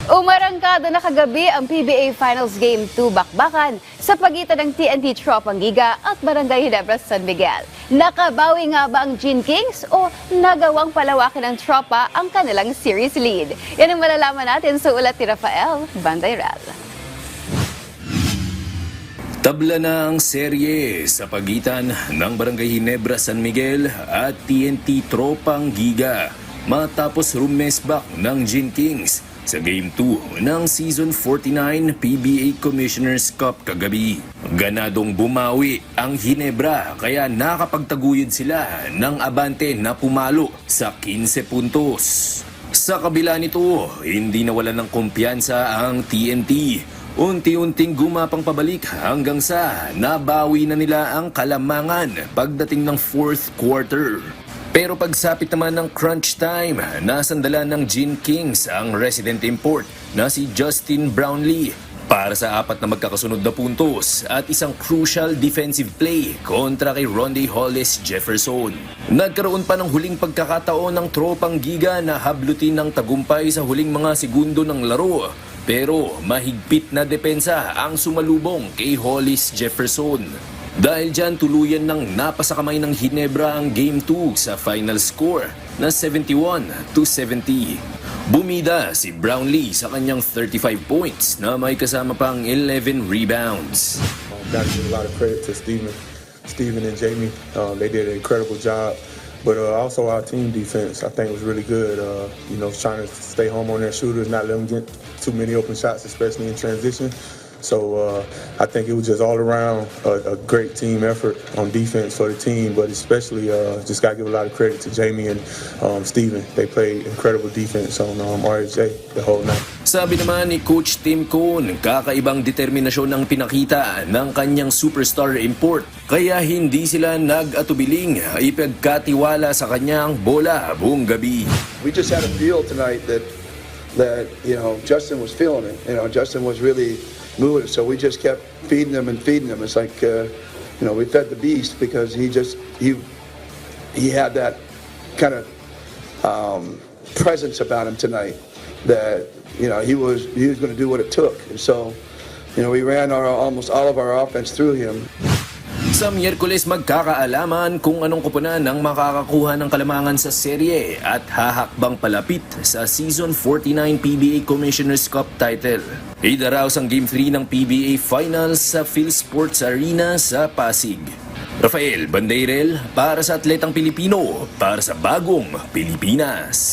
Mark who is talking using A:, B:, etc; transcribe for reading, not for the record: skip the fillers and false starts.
A: Umarangkada na kagabi ang PBA Finals Game 2 bakbakan sa pagitan ng TNT Tropang Giga at Barangay Ginebra San Miguel. Nakabawi nga ba ang Gin Kings o nagawang palawakin ng Tropa ang kanilang series lead? Yan ang malalaman natin sa ulat ni Rafael Bandayral.
B: Tabla na ang serye sa pagitan ng Barangay Ginebra San Miguel at TNT Tropang Giga matapos rumesbak ng Gin Kings sa Game 2 ng Season 49 PBA Commissioner's Cup kagabi. Ganadong bumawi ang Ginebra kaya nakapagtaguyod sila ng abante na pumalo sa 15 puntos. Sa kabila nito, hindi nawalan ng kumpiyansa ang TNT. Unti-unting gumapang pabalik hanggang sa nabawi na nila ang kalamangan pagdating ng fourth quarter. Pero pagsapit naman ng crunch time, nasandala ng Gin Kings ang resident import na si Justin Brownlee para sa 4 na magkakasunod na puntos at isang crucial defensive play kontra kay Ronde Hollis Jefferson. Nagkaroon pa ng huling pagkakataon ng Tropang Giga na hablutin ng tagumpay sa huling mga segundo ng laro. Pero mahigpit na depensa ang sumalubong kay Hollis Jefferson. Dahil dyan tuluyan ng napasakamay ng Ginebra ang Game 2 sa final score na 71-70. Bumida si Brownlee sa kanyang 35 points na may kasama pang 11 rebounds.
C: Got to give a lot of credit to Steven and Jamie. They did an incredible job. But also our team defense, I think, was really good. Trying to stay home on their shooters, not let them get too many open shots, especially in transition. So I think it was just all around a great team effort on defense for the team, but especially just got to give a lot of credit to Jamie and Steven. They played incredible defense on RJ the whole night.
B: Sabi naman ni Coach Tim Cone, kakaibang determinasyon ang pinakita ng kanyang superstar import. Kaya hindi sila nag-atubiling ipagkatiwala sa kanyang bola buong gabi.
D: We just had a feel tonight that Justin was feeling it. Justin was really moving it, so we just kept feeding him and feeding him. It's like we fed the beast because he had that kind of presence about him tonight that he was going to do what it took. And so we ran almost all of our offense through him.
B: Sa Miyerkules magkakaalaman kung anong koponan ang makakakuha ng kalamangan sa serye at hahakbang palapit sa Season 49 PBA Commissioner's Cup title. Idaraos ang Game 3 ng PBA Finals sa PhilSports Arena sa Pasig. Rafael Bandayrel para sa Atletang Pilipino, para sa Bagong Pilipinas.